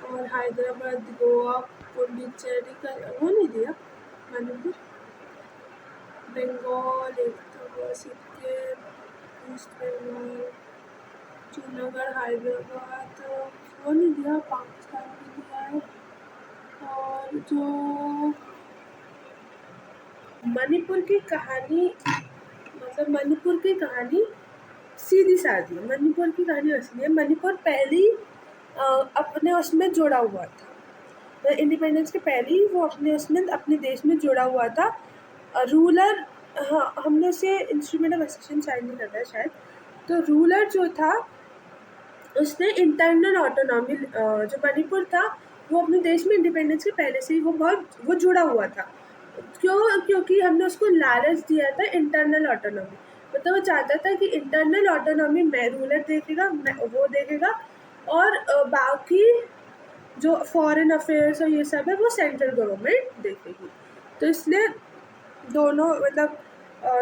और हैदराबाद, गोवा, पुडुचेरी का वो नहीं दिया। मणिपुर, बंगाल, एक तो सिक्किम, ईस्ट बंगाल, जूनागढ़, हैदराबाद वो नहीं दिया। पाकिस्तान भी दिया है। और जो मणिपुर की कहानी, मतलब मणिपुर की कहानी सीधी सादी है, मणिपुर की कहानी असली है। मणिपुर पहली अपने उसमें जुड़ा हुआ था, इंडिपेंडेंस के पहले ही वो अपने उसमें अपने देश में जुड़ा हुआ था। रूलर, हाँ हमने उसे इंस्ट्रूमेंट ऑफ एसेशन साइन नहीं करता है शायद। तो रूलर जो था उसने इंटरनल ऑटोनॉमी, जो मणिपुर था वो अपने देश में इंडिपेंडेंस के पहले से ही वो जुड़ा हुआ था। क्योंकि हमने उसको लालच दिया था इंटरनल ऑटोनॉमी, मतलब वो चाहता था कि इंटरनल ऑटोनॉमी में रूलर देखेगा, वो देखेगा, और बाकी जो फॉरेन अफेयर्स और ये सब है वो सेंट्रल गवर्नमेंट देखेगी। तो इसलिए दोनों मतलब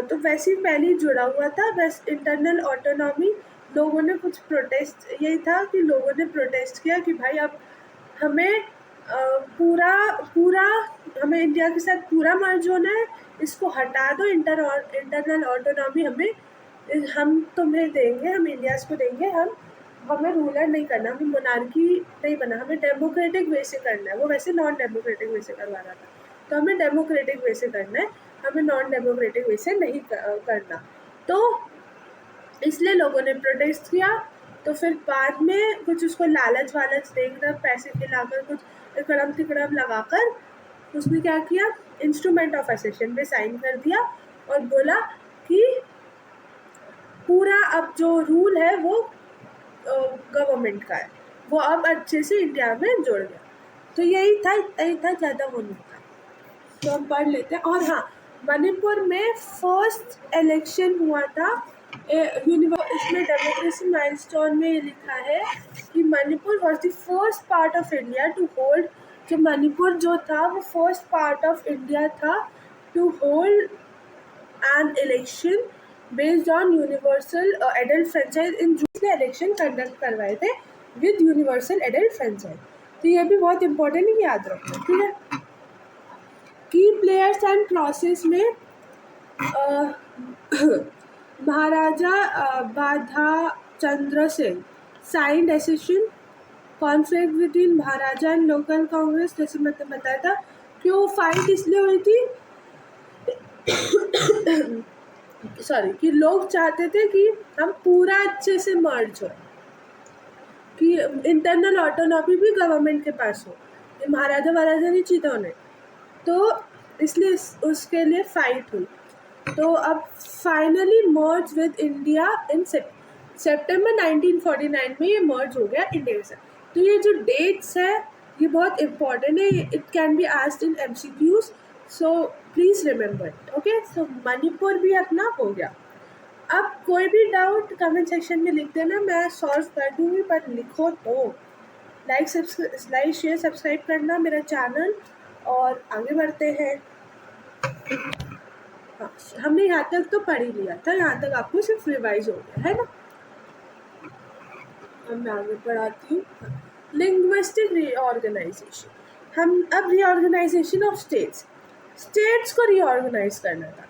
तो वैसे ही पहले ही जुड़ा हुआ था। बस इंटरनल ऑटोनॉमी लोगों ने कुछ प्रोटेस्ट, यही था कि लोगों ने प्रोटेस्ट किया कि भाई अब हमें पूरा हमें इंडिया के साथ पूरा मर्ज होना है, इसको हटा दो, इंटरनल ऑटोनॉमी हम तुम्हें देंगे, हम इंडियाज़ को देंगे, हमें रूलर नहीं करना, हमें मोनार्की नहीं बना, हमें डेमोक्रेटिक वे से करना है। वो वैसे नॉन डेमोक्रेटिक वे से करवा रहा था, तो हमें डेमोक्रेटिक वे से करना है, हमें नॉन डेमोक्रेटिक वे से नहीं करना। तो इसलिए लोगों ने प्रोटेस्ट किया। तो फिर बाद में कुछ उसको लालच वालच देकर, पैसे खिलाकर, कुछ इकड़म तिकड़म लगाकर उसने क्या किया, इंस्ट्रूमेंट ऑफ असेशन में साइन कर दिया और बोला कि पूरा अब जो रूल है वो गवर्नमेंट का है, वो अब अच्छे से इंडिया में जुड़ गया। तो यही था, इतना ही था, ज़्यादा वो नहीं था। तो हम पढ़ लेते हैं। और हाँ, मणिपुर में फर्स्ट इलेक्शन हुआ था इसमें डेमोक्रेसी माइलस्टोन में लिखा है कि Manipur was the first part of India to hold, कि मणिपुर जो था वो फर्स्ट पार्ट ऑफ इंडिया था to hold an election based on universal adult franchise in June. Election conduct करवाए थे विद यूनिवर्सल एडल्ट फ्रेंचाइज। तो ये भी बहुत इंपॉर्टेंट है, याद रखना, ठीक है। की प्लेयर्स एंड प्रोसेस में Maharaja Bodha Chandra Singh signed accession conflict between Maharaja and local Congress, जैसे मैंने बताया था कि वो फाइट इसलिए हुई थी कि लोग चाहते थे कि हम पूरा अच्छे से मर्ज हो, कि इंटरनल ऑटोनॉमी भी गवर्नमेंट के पास हो, ये महाराजा नहीं चाहते उन्हें, तो इसलिए उसके लिए फाइट हुई। तो अब finally merge with India in सितंबर 1949 में ये मर्ज हो गया इंडिया के साथ। तो ये जो डेट्स है ये बहुत इंपॉर्टेंट है, it can be asked in MCQs, so please remember it, okay. So Manipur भी अपना हो गया। अब कोई भी डाउट कमेंट सेक्शन में लिख देना, मैं सॉल्व कर दूँगी, पर लिखो तो। लाइक शेयर सब्सक्राइब करना मेरा चैनल, और आगे बढ़ते हैं। हाँ, हमने यहाँ तक तो पढ़ ही लिया था, यहाँ तक आपको सिर्फ रिवाइज हो गया है ना। अब मैं आगे पढ़ाती हूँ। लिंग्विस्टिक रीऑर्गेनाइजेशन, हम अब रीऑर्गेनाइजेशन ऑफ स्टेट्स को रीऑर्गेनाइज करना था।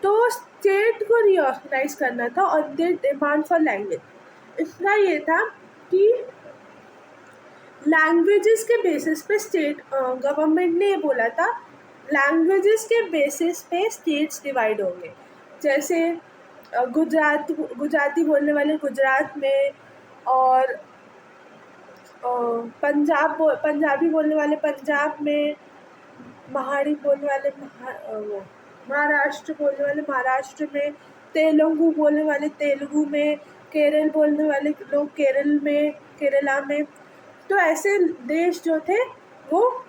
तो स्टेट को रीऑर्गेनाइज करना था और दे डिमांड फॉर लैंग्वेज। इसका ये था कि लैंग्वेजेस के बेसिस पे स्टेट, गवर्नमेंट ने ये बोला था लैंग्वेजेस के बेसिस पे स्टेट्स डिवाइड होंगे। जैसे गुजराती बोलने वाले गुजरात में, और पंजाबी बोलने वाले पंजाब में, महाड़ी बोलने वाले महाराष्ट्र बोलने वाले महाराष्ट्र में, तेलुगु बोलने वाले तेलुगु में, केरल बोलने वाले लोग केरला में। तो ऐसे देश जो थे वो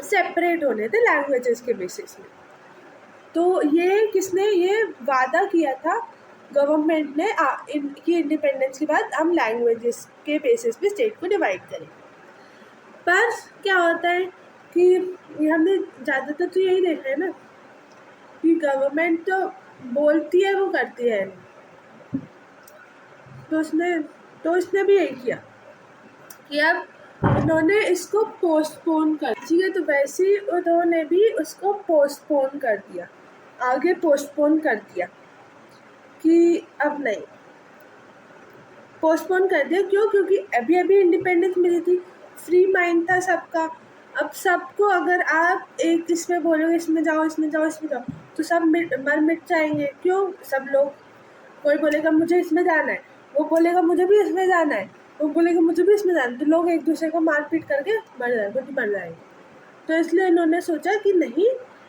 सेपरेट होने थे लैंग्वेजेस के बेसिस में। तो ये किसने ये वादा किया था गवर्नमेंट ने, इनकी इंडिपेंडेंस के बाद हम लैंग्वेजेस के बेसिस पे स्टेट को डिवाइड करें। पर क्या होता है कि हमने ज़्यादातर तो यही देखा है ना कि गवर्नमेंट तो बोलती है वो करती है। तो इसने भी यही किया कि अब उन्होंने इसको पोस्टपोन कर, ठीक है। तो वैसे ही उन्होंने भी उसको पोस्टपोन कर दिया, आगे पोस्टपोन कर दिया कि अब नहीं, पोस्टपोन कर दिया। क्यों? क्योंकि अभी अभी इंडिपेंडेंस मिली थी, फ्री माइंड था सबका। अब सबको अगर आप एक इसमें बोलोगे इसमें जाओ इसमें जाओ इसमें जाओ, तो सब मर मिट जाएंगे। क्यों? सब लोग, कोई बोलेगा मुझे इसमें जाना है, वो बोलेगा मुझे भी इसमें जाना है, वो बोलेगा मुझे भी इसमें जाना है, तो लोग एक दूसरे को मारपीट करके मर जाएंगे। तो इसलिए इन्होंने सोचा कि नहीं,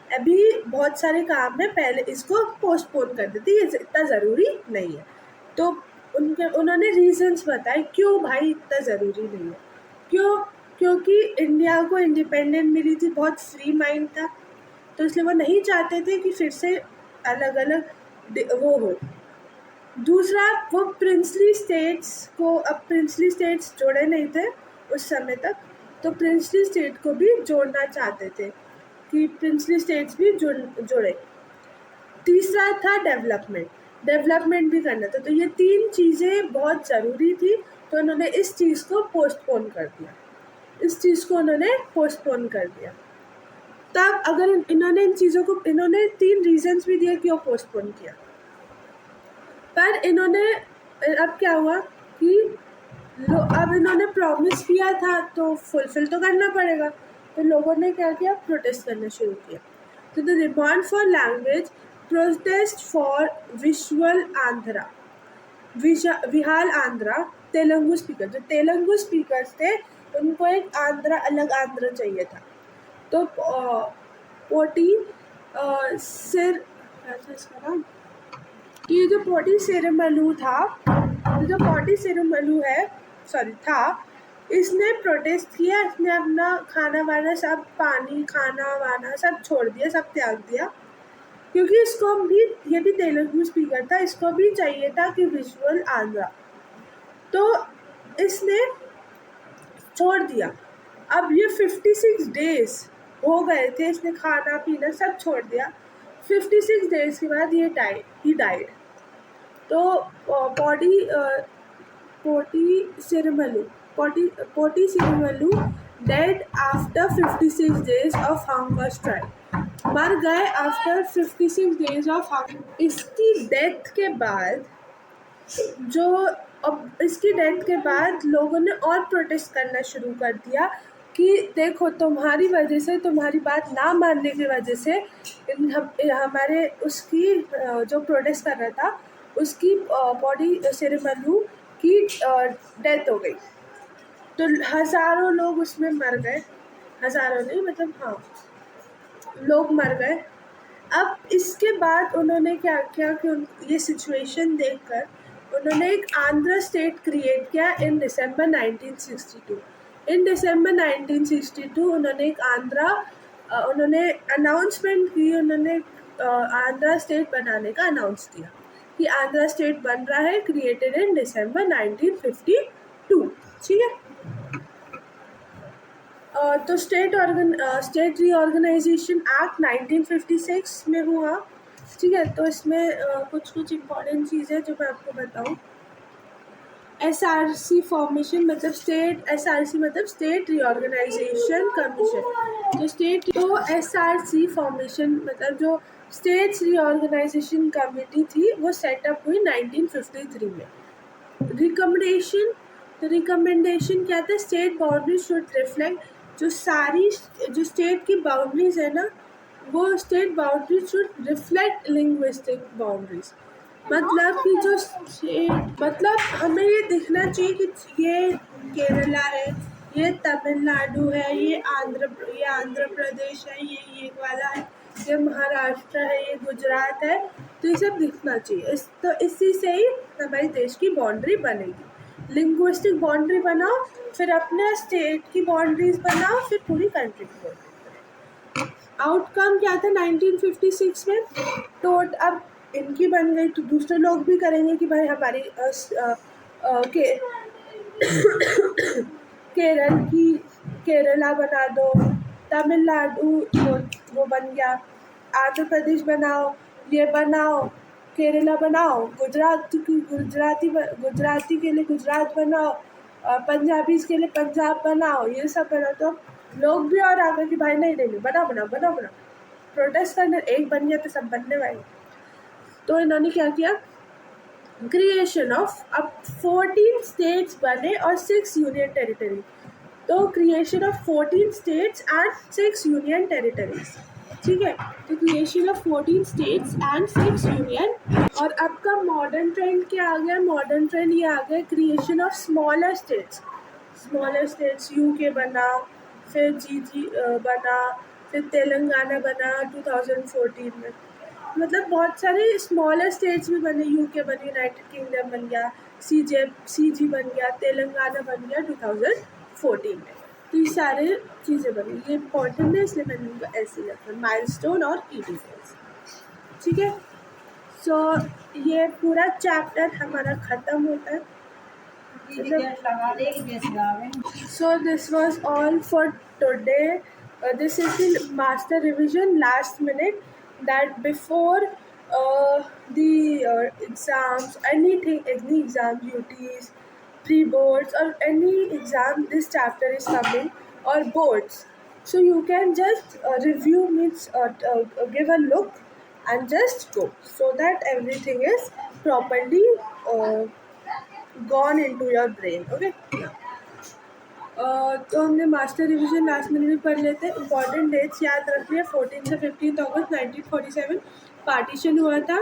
अभी बहुत सारे काम है, पहले इसको पोस्टपोन कर देते, ये इतना ज़रूरी नहीं है। तो उन्होंने रीजंस बताए क्यों भाई इतना ज़रूरी नहीं है। क्यों? क्योंकि इंडिया को इंडिपेंडेंट मिली थी, बहुत फ्री माइंड था, तो इसलिए वो नहीं चाहते थे कि फिर से अलग अलग वो हो। दूसरा, वो प्रिंसली स्टेट्स जोड़े नहीं थे उस समय तक, तो प्रिंसली स्टेट को भी जोड़ना चाहते थे कि प्रिंसली स्टेट्स भी जुड़े। तीसरा था डेवलपमेंट भी करना था। तो ये तीन चीज़ें बहुत ज़रूरी थी, तो उन्होंने इस चीज़ को पोस्टपोन कर दिया। तब अगर इन्होंने इन चीज़ों को, इन्होंने 3 रीजंस भी दिए क्यों पोस्टपोन किया, पर इन्होंने अब क्या हुआ कि अब इन्होंने प्रॉमिस किया था तो फुलफिल तो करना पड़ेगा, तो लोगों ने क्या किया, प्रोटेस्ट करना शुरू किया। तो the demand for language, protest for Vishal Andhra, Vishal Andhra, Telugu speaker, जो तेलुगु स्पीकर्स थे उनको एक आंध्रा, अलग आंध्रा चाहिए था। तो पोटी सिर, ऐसा इसका नाम, कि जो पोटी सिरमलू था, जो पोटी सिरमलू है, सॉरी था, इसने प्रोटेस्ट किया, इसने अपना खाना वाना सब, पानी खाना वाना सब छोड़ दिया, सब त्याग दिया, क्योंकि इसको भी, ये भी तेलुगु स्पीकर था, इसको भी चाहिए था कि विजुअल आंध्रा, तो इसने छोड़ दिया। अब ये 56 डेज हो गए थे, इसने खाना पीना सब छोड़ दिया। 56 डेज के बाद ये डाइड। तो Potti Sriramulu dead after 56 days of hunger strike, मर गए आफ्टर 56 डेज ऑफ हंगर। इसकी डेथ के बाद लोगों ने और प्रोटेस्ट करना शुरू कर दिया कि देखो, तुम्हारी वजह से, तुम्हारी बात ना मानने की वजह से हमारे उसकी जो प्रोटेस्ट कर रहा था उसकी बॉडी सिरमलू की डेथ हो गई। तो हज़ारों लोग उसमें मर गए, हज़ारों नहीं, मतलब हाँ, लोग मर गए। अब इसके बाद उन्होंने क्या किया कि ये सिचुएशन देखकर उन्होंने एक आंध्र स्टेट क्रिएट किया इन दिसंबर 1962। इन दिसंबर 1962 उन्होंने एक उन्होंने अनाउंसमेंट की, उन्होंने आंध्र स्टेट बनाने का अनाउंस किया कि आंध्र स्टेट बन रहा है, क्रिएटेड इन दिसंबर 1952। ठीक है। तो स्टेट रीऑर्गेनाइजेशन एक्ट 1956 में हुआ। ठीक है, तो इसमें कुछ इम्पॉर्टेंट चीज़ें जो मैं आपको बताऊँ। SRC फॉर्मेशन मतलब स्टेट रीऑर्गेनाइजेशन कमीशन, तो SRC फॉर्मेशन मतलब जो स्टेट्स रीऑर्गेनाइजेशन कमेटी थी वो सेटअप हुई 1953 में। रिकमेंडेशन क्या था, स्टेट बाउंड्री शुड रिफ्लेक्ट, जो स्टेट की बाउंड्रीज है ना, वो state boundary should reflect linguistic boundaries, मतलब कि जो स्टेट, मतलब हमें ये दिखना चाहिए कि ये केरला है, ये तमिलनाडु है, ये आंध्र प्रदेश है, ये वाला है, ये महाराष्ट्र है, ये गुजरात है, तो ये सब दिखना चाहिए। तो इसी से ही हमारे देश की बाउंड्री बनेगी। लिंग्विस्टिक बाउंड्री बनाओ, फिर अपने स्टेट की बाउंड्रीज बनाओ, फिर पूरी कंट्री की बाउंड्री। आउटकम क्या था 1956 में? अब इनकी बन गई तो दूसरे लोग भी करेंगे कि भाई हमारी केरला बना दो, तमिलनाडु वो बन गया, आंध्र प्रदेश बनाओ, ये बनाओ, केरला बनाओ, गुजराती के लिए गुजरात बनाओ, पंजाबीज के लिए पंजाब बनाओ, ये सब बनाओ। तो लोग भी और आगे कि भाई नहीं बनाओ। प्रोटेस्ट करना, एक बन गया तो सब बनने वाले। तो इन्होंने क्या किया, क्रिएशन ऑफ अब 14 स्टेट्स बने और 6 यूनियन टेरिटरी। तो creation of 14 states and 6 union territories. ठीक है, तो creation of 14 states and 6 union. और अब का मॉडर्न ट्रेंड क्या आ गया, मॉडर्न ट्रेंड ये आ गया creation of smaller states. UK बना, फिर जीजी बना, फिर तेलंगाना बना 2014 में। मतलब बहुत सारे स्मॉलर स्टेट्स भी बने, यूके बनी, यूनाइटेड किंगडम बन गया, सीजी बन गया, तेलंगाना बन गया 2014 में। तो ये सारे चीज़ें बनी, ये इम्पोर्टेंट है इसलिए मैंने उनको ऐसे रखा, माइलस्टोन और की डिटेल्स। ठीक है, सो ये पूरा चैप्टर हमारा ख़त्म होता है। So this was all for today. This is the master revision last minute, that before the exams, any exam, UTs, pre-boards or any exam, this chapter is coming, or boards. So you can just review, means give a look and just go, so that everything is properly uh, gone into your brain. Okay. तो हमने master revision last minute में पढ़ लेते हैं. Important dates याद रख लिया. 14 से 15 अगस्त 1947 पार्टीशन हुआ था.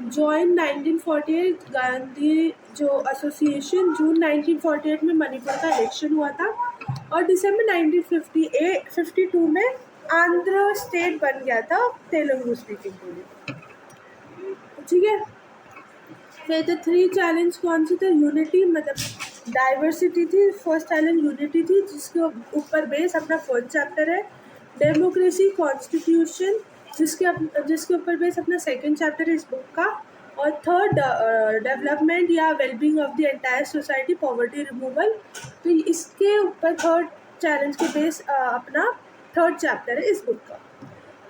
जॉइन 1948 गांधी जो एसोसिएशन. जून 1948 में मणिपुर का इलेक्शन हुआ था. और दिसंबर 1952 में आंध्र स्टेट बन गया था तेलुगु स्पीकिंग के लिए. ठीक है. फिर द 3 चैलेंज कौन से थे? यूनिटी, मतलब डाइवर्सिटी थी. फर्स्ट चैलेंज यूनिटी थी, जिसके ऊपर बेस अपना फर्स्ट चैप्टर है. डेमोक्रेसी, कॉन्स्टिट्यूशन, जिसके ऊपर बेस अपना सेकंड चैप्टर है इस बुक का. और थर्ड, डेवलपमेंट या wellbeing of the entire society, poverty removal. तो इसके ऊपर थर्ड चैलेंज के बेस अपना थर्ड चैप्टर है इस बुक का.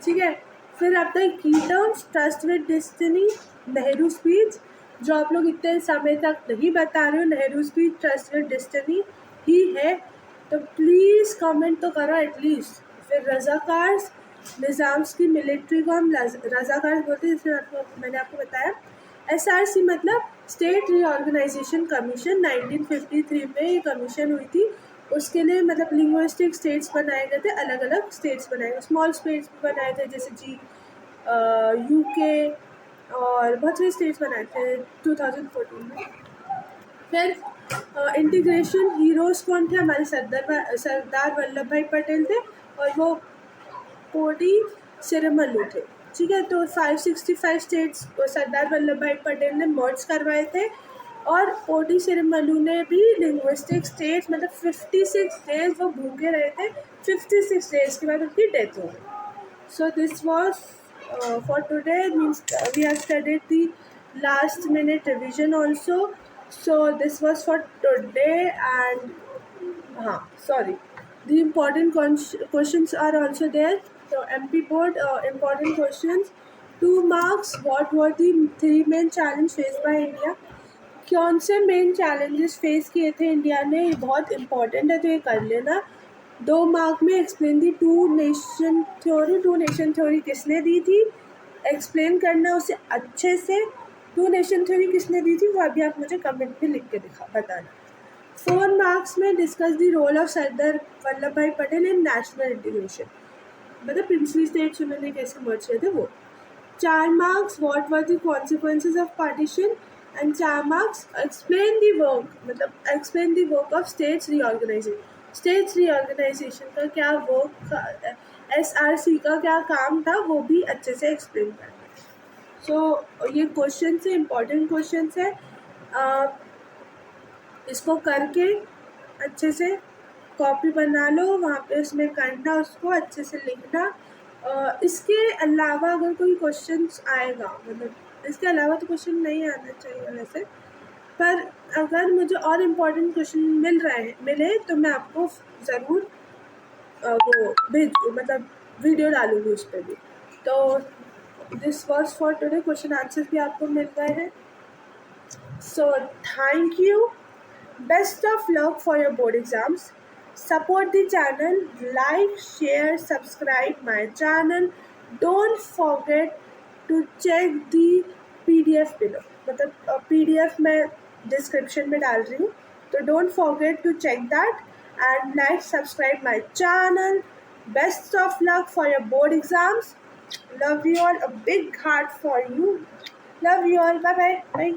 ठीक है. फिर आता है की terms. Trust with destiny, Nehru speech, जो आप लोग इतने समय तक नहीं बता रहे हो. Nehru speech tryst with destiny ही है, तो प्लीज़ कमेंट तो करो एटलीस्ट. फिर रजाकार्स, निज़ाम्स की मिलिट्री को हम रजाकार्स बोलते हैं, जैसे मैंने आपको बताया. SRC मतलब स्टेट रीऑर्गेनाइजेशन कमीशन. 1953 में ये कमीशन हुई थी. उसके लिए मतलब लिंग्विस्टिक स्टेट्स बनाए गए थे, अलग अलग स्टेट्स बनाए गए, स्मॉल स्टेट्स बनाए थे, जैसे UK और बहुत सारे स्टेट्स बनाए थे 2014 में. फिर इंटीग्रेशन हीरोज़ कौन थे? हमारे सरदार वल्लभ भाई पटेल थे, और वो पोटी सिरमल्लू थे. ठीक है. तो 565 स्टेट्स सरदार वल्लभ भाई पटेल ने मर्ज करवाए थे, और पोटी सिरमल्लू ने भी लिंग्विस्टिक स्टेट्स, मतलब 56 डेज वो भूखे रहे थे. 56 डेज के बाद उनकी डेथ हो गई. So this was for today. Means we have studied the last minute revision also. So this was for today, and sorry, the important questions are also there. So MP board important questions. 2 marks. What were the 3 main challenges faced by India? कौन से main challenges face किए थे India ने? ये बहुत important है, तो ये कर लेना. 2 मार्क में explain the two nation theory किसने दी थी, एक्सप्लेन करना उसे अच्छे से. 2 नेशन थ्योरी किसने दी थी वो अभी आप मुझे कमेंट में लिख के बताना. 4 मार्क्स में discuss the role of Sardar Vallabh bhai Patel in national integration, मतलब प्रिंसली स्टेट्स उन्होंने कैसे मर्ज किए थे वो. 4 marks what were the consequences of partition. And 4 marks explain the work, मतलब explain the work of states reorganisation. States reorganisation का क्या वर्क, SRC का क्या काम था, वो भी अच्छे से एक्सप्लेन करना. सो ये क्वेश्चन है, इम्पॉर्टेंट क्वेश्चन है. इसको करके अच्छे से कॉपी बना लो, वहाँ पे उसमें करना, उसको अच्छे से लिखना. इसके अलावा अगर कोई क्वेश्चन आएगा, मतलब इसके अलावा तो क्वेश्चन नहीं आना चाहिए वैसे, पर अगर मुझे और इम्पोर्टेंट क्वेश्चन मिले तो मैं आपको ज़रूर वो मतलब वीडियो डालूँगी उस पर भी. तो this was for today. Question answer भी आपको मिल गए हैं. So thank you. Best of luck for your board exams. Support the channel, like, share, subscribe my channel. Don't forget to check the PDF below. मतलब PDF मैं description में डाल रही हूँ, तो don't forget to check that and like, subscribe my channel. Best of luck for your board exams. Love you all. A big heart for you. Love you all. Bye bye. Bye.